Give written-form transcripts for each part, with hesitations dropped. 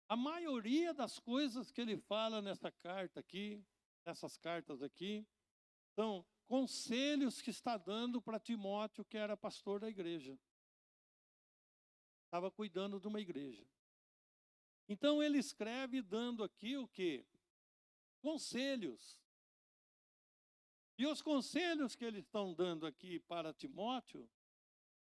A maioria das coisas que ele fala nessa carta aqui, nessas cartas aqui, são conselhos que está dando para Timóteo, que era pastor da igreja. Estava cuidando de uma igreja. Então ele escreve dando aqui o quê? Conselhos. E os conselhos que eles estão dando aqui para Timóteo,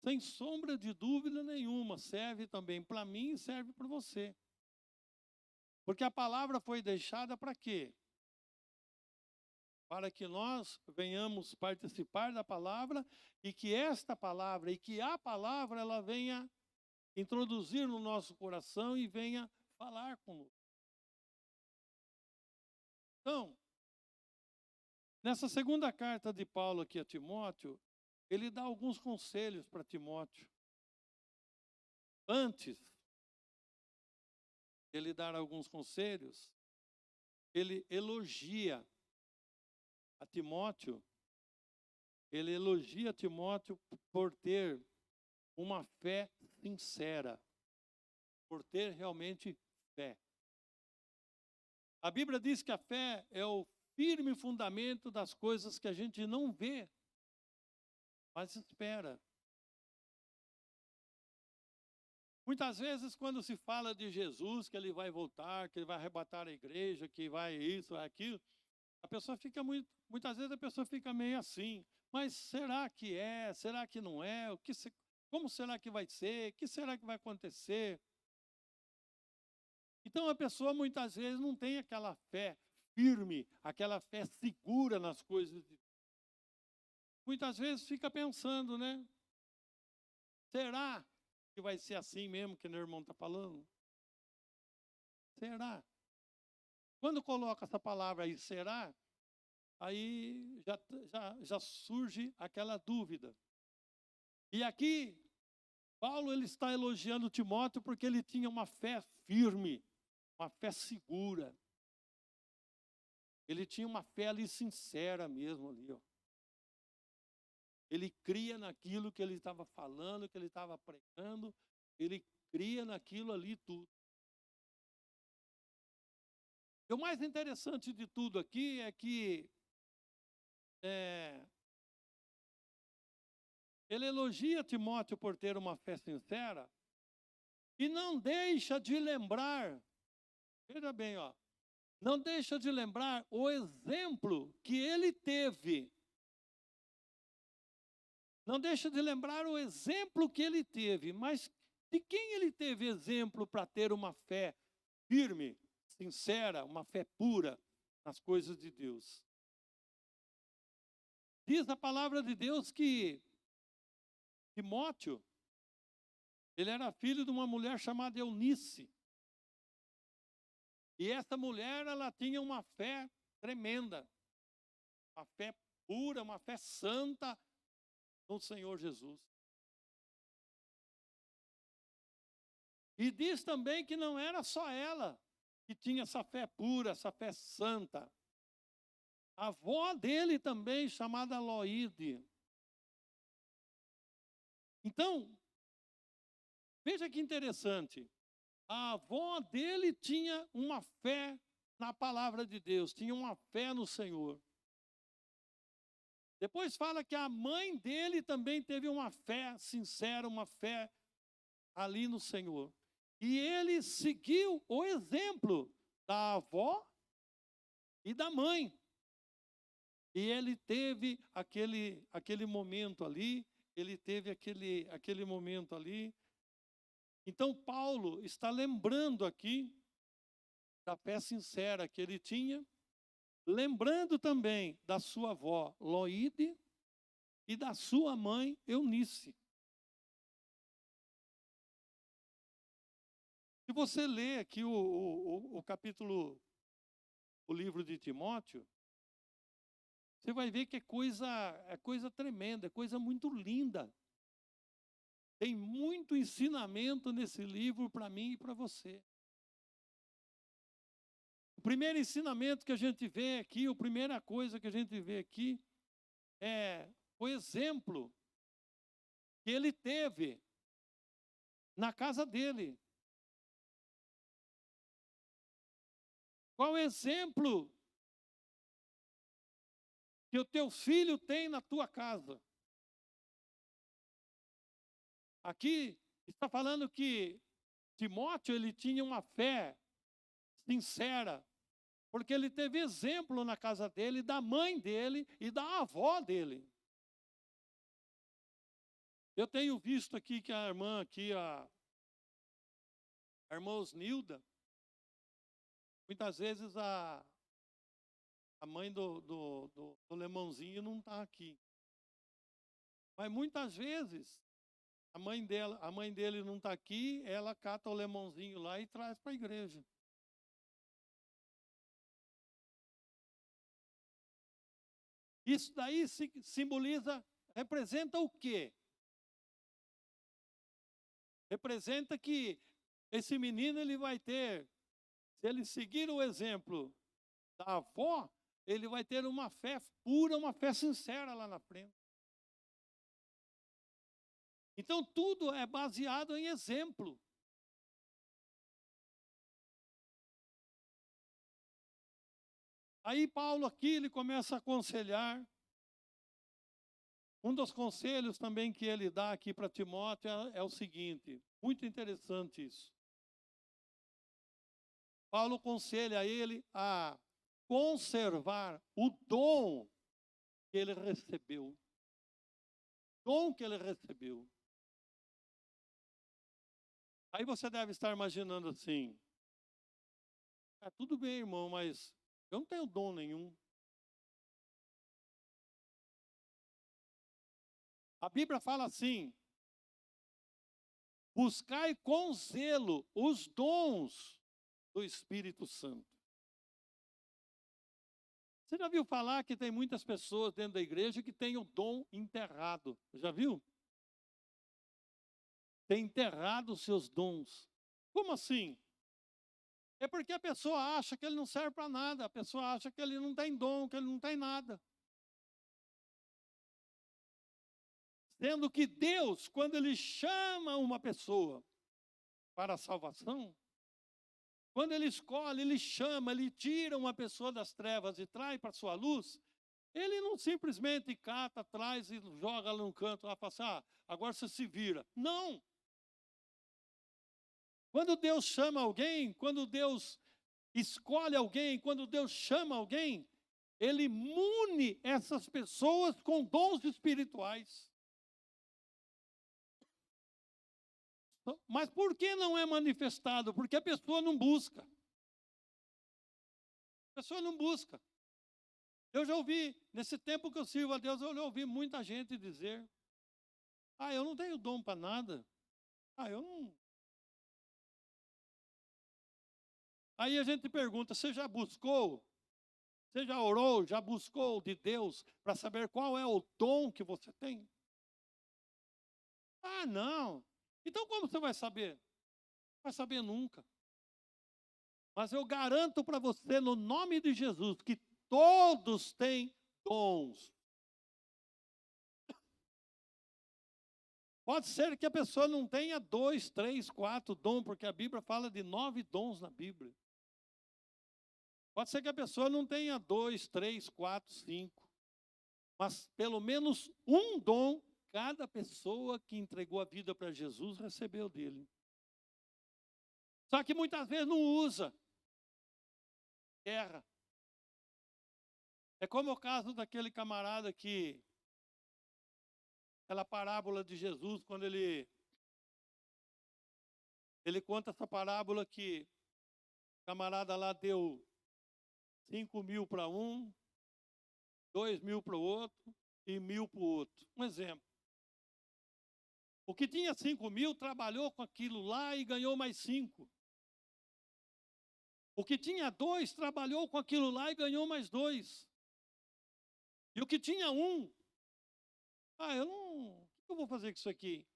sem sombra de dúvida nenhuma, serve também para mim e serve para você. Porque a palavra foi deixada para quê? Para que nós venhamos participar da palavra e que esta palavra e que a palavra ela venha introduzir no nosso coração e venha falar conosco. Então, nessa segunda carta de Paulo aqui a Timóteo, ele dá alguns conselhos para Timóteo. Antes de ele dar alguns conselhos, ele elogia a Timóteo, por ter uma fé sincera, por ter realmente fé. A Bíblia diz que a fé é o firme fundamento das coisas que a gente não vê, mas espera. Muitas vezes, quando se fala de Jesus, que ele vai voltar, que ele vai arrebatar a igreja, que vai isso, vai aquilo, a pessoa fica muitas vezes a pessoa fica meio assim, mas será que é? Será que não é? Como será que vai ser? O que será que vai acontecer? Então a pessoa muitas vezes não tem aquela fé firme, aquela fé segura nas coisas de Deus. Muitas vezes fica pensando, né? Será que vai ser assim mesmo que o meu irmão está falando? Será? Quando coloca essa palavra aí, será? Aí já surge aquela dúvida. E aqui, Paulo ele está elogiando Timóteo porque ele tinha uma fé firme, uma fé segura. Ele tinha uma fé ali sincera mesmo ali, ó. Ele cria naquilo que ele estava falando, que ele estava pregando, ele cria naquilo ali tudo. E o mais interessante de tudo aqui é que ele elogia Timóteo por ter uma fé sincera e não deixa de lembrar, veja bem, ó, não deixa de lembrar o exemplo que ele teve. Não deixa de lembrar o exemplo que ele teve, mas de quem ele teve exemplo para ter uma fé firme, sincera, uma fé pura nas coisas de Deus. Diz a palavra de Deus que Timóteo, ele era filho de uma mulher chamada Eunice. E essa mulher, ela tinha uma fé tremenda, uma fé pura, uma fé santa no Senhor Jesus. E diz também que não era só ela que tinha essa fé pura, essa fé santa. A avó dele também, chamada Loide. Então, veja que interessante. A avó dele tinha uma fé na palavra de Deus, tinha uma fé no Senhor. Depois fala que a mãe dele também teve uma fé sincera, uma fé ali no Senhor. E ele seguiu o exemplo da avó e da mãe. E ele teve aquele momento ali, ele teve aquele momento ali. Então Paulo está lembrando aqui da fé sincera que ele tinha, lembrando também da sua avó Loide e da sua mãe Eunice. Se você ler aqui o capítulo, o livro de Timóteo, você vai ver que é coisa tremenda, é coisa muito linda. Tem muito ensinamento nesse livro para mim e para você. O primeiro ensinamento que a gente vê aqui, a primeira coisa que a gente vê aqui, é o exemplo que ele teve na casa dele. Qual o exemplo que o teu filho tem na tua casa? Aqui está falando que Timóteo, ele tinha uma fé sincera, porque ele teve exemplo na casa dele, da mãe dele e da avó dele. Eu tenho visto aqui que a irmã aqui, a irmã Osnilda, muitas vezes a mãe do Lemãozinho não está aqui. Mas muitas vezes a mãe dele não está aqui, ela cata o Lemãozinho lá e traz para a igreja. Isso daí simboliza, representa o quê? Representa que esse menino ele vai ter, se ele seguir o exemplo da avó, ele vai ter uma fé pura, uma fé sincera lá na frente. Então tudo é baseado em exemplo. Aí Paulo aqui ele começa a aconselhar. Um dos conselhos também que ele dá aqui para Timóteo é o seguinte, muito interessante isso. Paulo aconselha ele a conservar o dom que ele recebeu. Dom que ele recebeu. Aí você deve estar imaginando assim, tudo bem, irmão, mas eu não tenho dom nenhum. A Bíblia fala assim, buscai com zelo os dons do Espírito Santo. Você já viu falar que tem muitas pessoas dentro da igreja que têm o dom enterrado? Já viu? Tem enterrado os seus dons. Como assim? É porque a pessoa acha que ele não serve para nada, a pessoa acha que ele não tem dom, que ele não tem nada. Sendo que Deus, quando Ele chama uma pessoa para a salvação, quando Ele escolhe, Ele chama, Ele tira uma pessoa das trevas e traz para a sua luz, Ele não simplesmente cata, traz e joga lá num canto, lá e fala assim, agora você se vira. Não! Quando Deus chama alguém, quando Deus escolhe alguém, quando Deus chama alguém, Ele mune essas pessoas com dons espirituais. Mas por que não é manifestado? Porque a pessoa não busca. A pessoa não busca. Eu já ouvi, nesse tempo que eu sirvo a Deus, eu já ouvi muita gente dizer, eu não tenho dom para nada. Eu não... Aí a gente pergunta, você já buscou? Você já orou, já buscou de Deus para saber qual é o dom que você tem? Não. Então como você vai saber? Não vai saber nunca. Mas eu garanto para você, no nome de Jesus, que todos têm dons. Pode ser que a pessoa não tenha 2, 3, 4 dons, porque a Bíblia fala de 9 dons na Bíblia. Pode ser que a pessoa não tenha 2, 3, 4, 5. Mas pelo menos um dom, cada pessoa que entregou a vida para Jesus recebeu dele. Só que muitas vezes não usa. Erra. É como o caso daquele camarada que, aquela parábola de Jesus, quando ele conta essa parábola que o camarada lá deu 5.000 para um, 2.000 para o outro e 1.000 para o outro. Um exemplo. O que tinha 5.000 trabalhou com aquilo lá e ganhou mais 5. O que tinha 2 trabalhou com aquilo lá e ganhou mais 2. E o que tinha 1, o que eu vou fazer com isso aqui?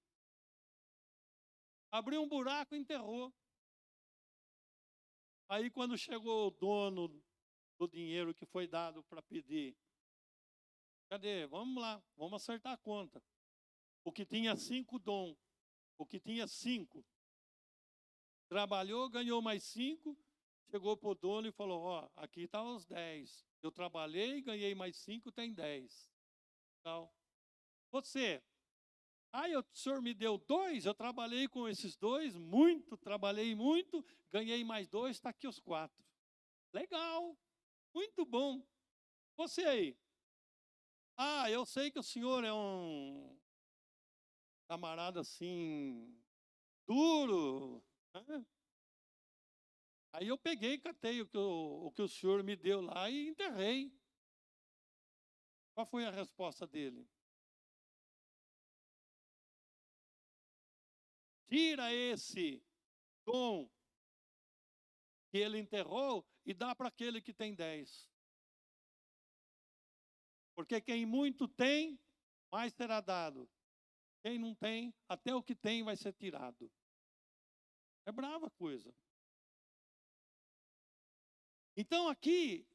Abriu um buraco e enterrou. Aí quando chegou o dono do dinheiro que foi dado para pedir, cadê? Vamos lá, vamos acertar a conta. O que tinha 5 dom, o que tinha 5, trabalhou, ganhou mais 5, chegou para o dono e falou, ó, aqui está os 10. Eu trabalhei, ganhei mais 5, tem 10. Então, você, o senhor me deu 2, eu trabalhei com esses 2, trabalhei muito, ganhei mais 2, está aqui os 4. Legal, muito bom. Você aí, eu sei que o senhor é um camarada assim, duro, né? Aí eu peguei e catei o que o senhor me deu lá e enterrei. Qual foi a resposta dele? Tira esse dom que ele enterrou e dá para aquele que tem 10. Porque quem muito tem, mais será dado. Quem não tem, até o que tem vai ser tirado. É brava a coisa. Então aqui,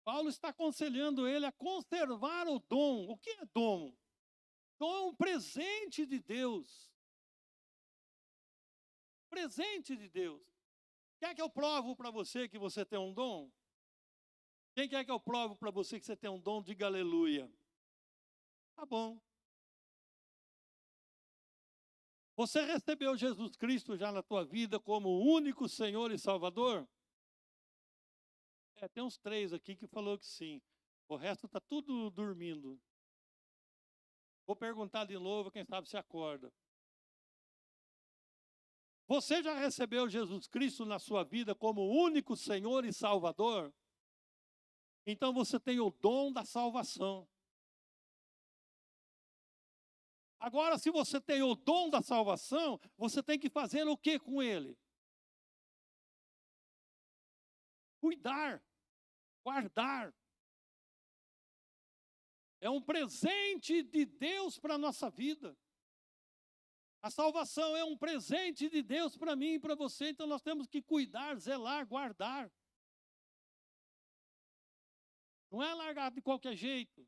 Paulo está aconselhando ele a conservar o dom. O que é dom? Dom é um presente de Deus. Presente de Deus. Quer que eu provo para você que você tem um dom? Quem quer que eu provo para você que você tem um dom? Diga aleluia. Tá bom. Você recebeu Jesus Cristo já na tua vida como o único Senhor e Salvador? Tem uns 3 aqui que falou que sim. O resto está tudo dormindo. Vou perguntar de novo, quem sabe se acorda. Você já recebeu Jesus Cristo na sua vida como o único Senhor e Salvador? Então você tem o dom da salvação. Agora, se você tem o dom da salvação, você tem que fazer o que com ele? Cuidar, guardar. É um presente de Deus para a nossa vida. A salvação é um presente de Deus para mim e para você, então nós temos que cuidar, zelar, guardar. Não é largar de qualquer jeito.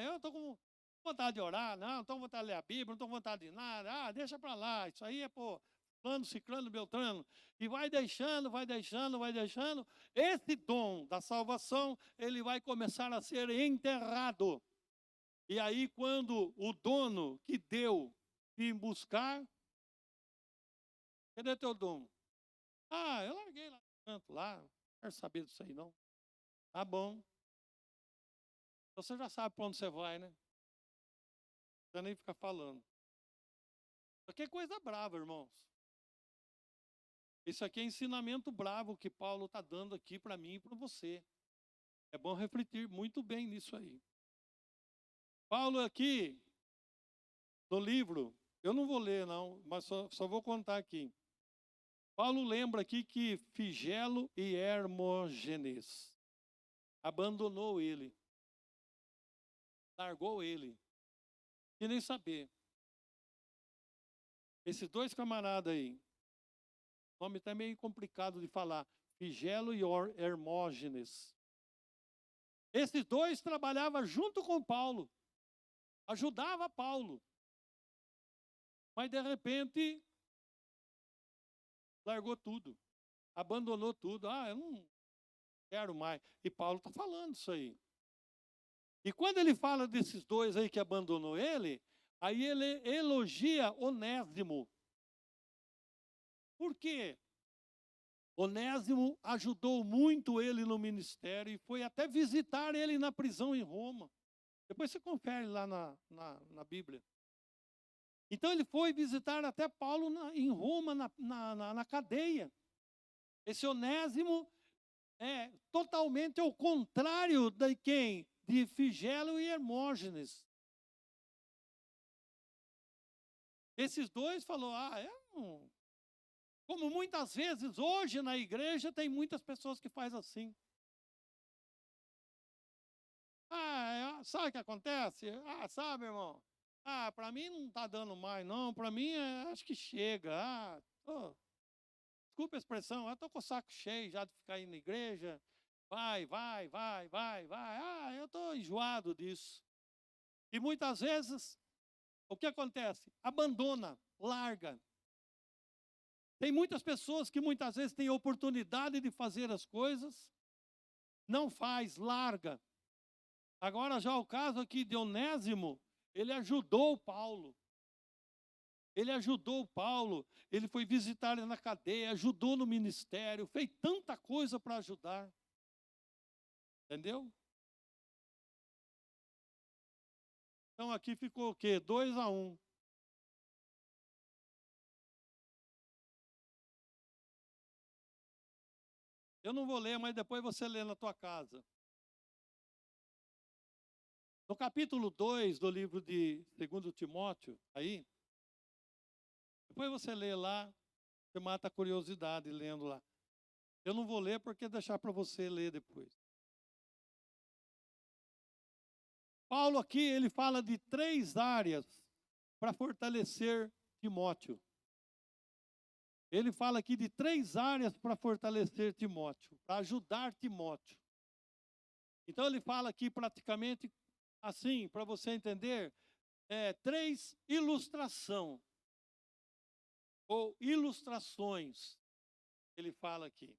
Eu estou com vontade de orar, não estou com vontade de ler a Bíblia, não estou com vontade de nada. Deixa para lá, isso aí é por fulano, ciclano, beltrano. E vai deixando, vai deixando, vai deixando. Esse dom da salvação, ele vai começar a ser enterrado. E aí, quando o dono que deu vir buscar, cadê teu dom? Eu larguei lá no canto, lá, não quero saber disso aí não. Tá bom. Você já sabe para onde você vai, né? Não precisa nem ficar falando. Isso aqui é coisa brava, irmãos. Isso aqui é ensinamento bravo que Paulo está dando aqui para mim e para você. É bom refletir muito bem nisso aí. Paulo aqui, no livro, eu não vou ler não, mas só vou contar aqui. Paulo lembra aqui que Figelo e Hermógenes abandonou ele. Largou ele. E nem saber. Esses 2 camaradas aí, nome até meio complicado de falar, Figelo e Hermógenes. Esses 2 trabalhavam junto com Paulo, ajudava Paulo. Mas de repente, largou tudo, abandonou tudo. Eu não quero mais. E Paulo está falando isso aí. E quando ele fala desses 2 aí que abandonou ele, aí ele elogia Onésimo. Por quê? Onésimo ajudou muito ele no ministério e foi até visitar ele na prisão em Roma. Depois você confere lá na Bíblia. Então ele foi visitar até Paulo em Roma, na cadeia. Esse Onésimo é totalmente ao contrário de quem? De Figelo e Hermógenes. Esses 2 falou, como muitas vezes hoje na igreja tem muitas pessoas que fazem assim. Sabe o que acontece? Sabe, irmão? Para mim não está dando mais, não. Para mim, acho que chega. Desculpa a expressão, estou com o saco cheio já de ficar indo na igreja. Vai. Eu estou enjoado disso. E muitas vezes, o que acontece? Abandona, larga. Tem muitas pessoas que muitas vezes têm oportunidade de fazer as coisas, não faz, larga. Agora já o caso aqui de Onésimo, ele ajudou Paulo. Ele ajudou Paulo, ele foi visitar ele na cadeia, ajudou no ministério, fez tanta coisa para ajudar. Entendeu? Então aqui ficou o quê? 2-1. Eu não vou ler, mas depois você lê na tua casa. No capítulo 2 do livro de 2 Timóteo, aí, depois você lê lá, você mata a curiosidade lendo lá. Eu não vou ler porque deixar para você ler depois. Paulo aqui, ele fala de 3 áreas para fortalecer Timóteo. Ele fala aqui de 3 áreas para fortalecer Timóteo, para ajudar Timóteo. Então ele fala aqui praticamente assim, para você entender, 3 ilustrações, ou ilustrações, ele fala aqui.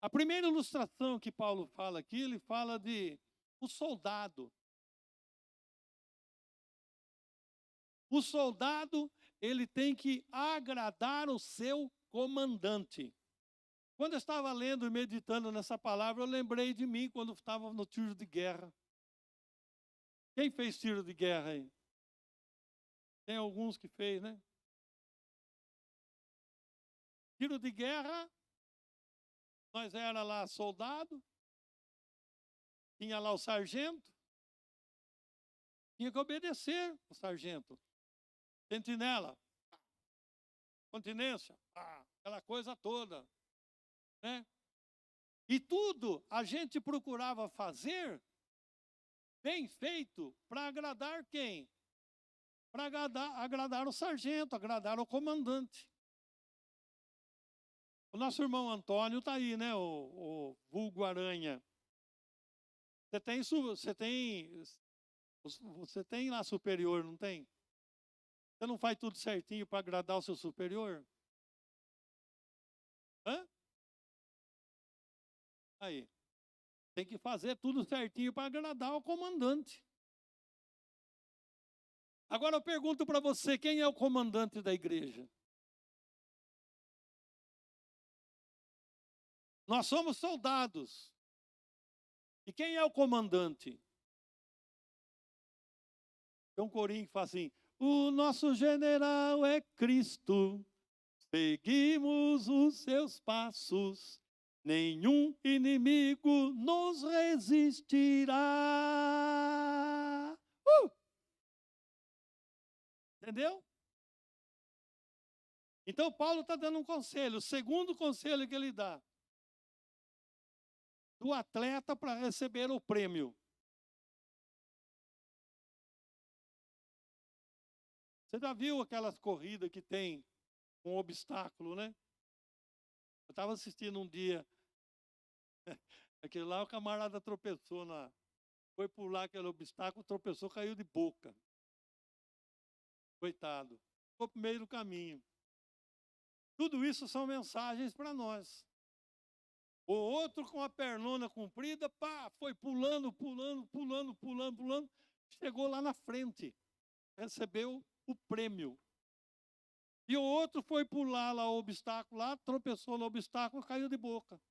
A primeira ilustração que Paulo fala aqui, ele fala de o soldado. O soldado, ele tem que agradar o seu comandante. Quando eu estava lendo e meditando nessa palavra, eu lembrei de mim quando estava no tiro de guerra. Quem fez tiro de guerra aí? Tem alguns que fez, né? Tiro de guerra, nós era lá soldado, tinha lá o sargento, tinha que obedecer o sargento. Sentinela, continência, aquela coisa toda, né? E tudo a gente procurava fazer bem feito para agradar quem? Para agradar o sargento, agradar o comandante. O nosso irmão Antônio está aí, né? O vulgo Aranha. Você tem lá superior, não tem? Você não faz tudo certinho para agradar o seu superior? Hã? Aí. Tem que fazer tudo certinho para agradar o comandante. Agora eu pergunto para você, quem é o comandante da igreja? Nós somos soldados. E quem é o comandante? Tem um corinho que fala assim: o nosso general é Cristo, seguimos os seus passos, nenhum inimigo nos resistirá. Entendeu? Então Paulo está dando um conselho, o segundo conselho que ele dá: do atleta para receber o prêmio. Você já viu aquelas corridas que tem um obstáculo, né? Eu estava assistindo um dia, aquele lá o camarada tropeçou foi pular aquele obstáculo, tropeçou, caiu de boca. Coitado. Ficou para o meio do caminho. Tudo isso são mensagens para nós. O outro com a pernona comprida, foi pulando, chegou lá na frente, recebeu o prêmio. E o outro foi pular lá o obstáculo, lá, tropeçou no obstáculo, caiu de boca.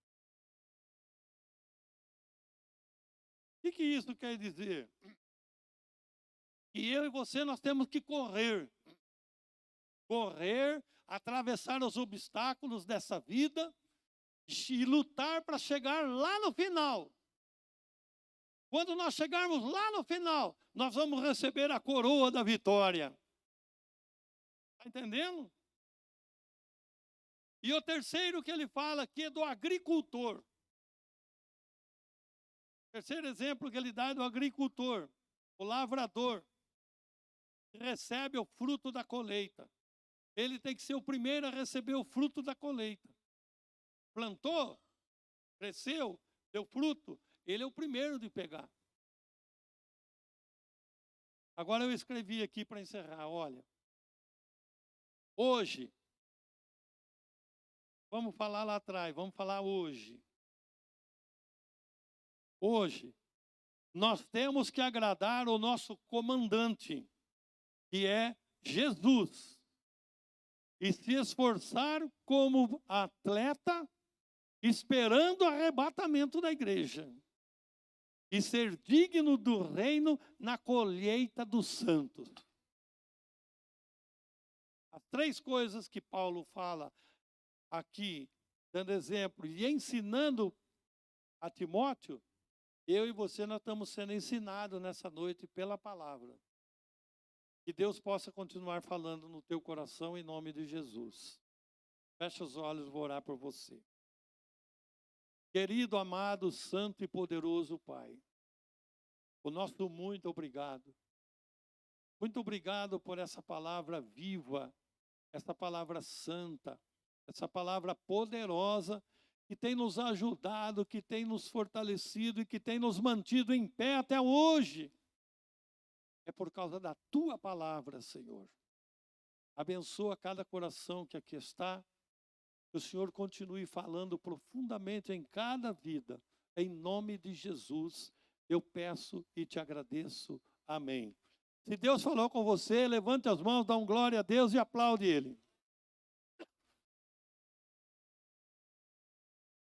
O que isso quer dizer? Que eu e você, nós temos que correr. Correr, atravessar os obstáculos dessa vida e lutar para chegar lá no final. Quando nós chegarmos lá no final, nós vamos receber a coroa da vitória. Está entendendo? E o terceiro que ele fala aqui é do agricultor. O terceiro exemplo que ele dá é do agricultor, o lavrador, que recebe o fruto da colheita. Ele tem que ser o primeiro a receber o fruto da colheita. Plantou, cresceu, deu fruto, ele é o primeiro de pegar. Agora eu escrevi aqui para encerrar, olha. Hoje, Vamos falar lá atrás, vamos falar hoje. Hoje, nós temos que agradar o nosso comandante, que é Jesus, e se esforçar como atleta, esperando o arrebatamento da igreja, e ser digno do reino na colheita dos santos. As 3 coisas que Paulo fala aqui, dando exemplo e ensinando a Timóteo, eu e você nós estamos sendo ensinados nessa noite pela palavra. Que Deus possa continuar falando no teu coração em nome de Jesus. Fecha os olhos, vou orar por você. Querido, amado, santo e poderoso Pai, o nosso muito obrigado. Muito obrigado por essa palavra viva, essa palavra santa, essa palavra poderosa que tem nos ajudado, que tem nos fortalecido e que tem nos mantido em pé até hoje. É por causa da tua palavra, Senhor. Abençoa cada coração que aqui está. Que o Senhor continue falando profundamente em cada vida. Em nome de Jesus, eu peço e te agradeço. Amém. Se Deus falou com você, levante as mãos, dá glória a Deus e aplaude Ele.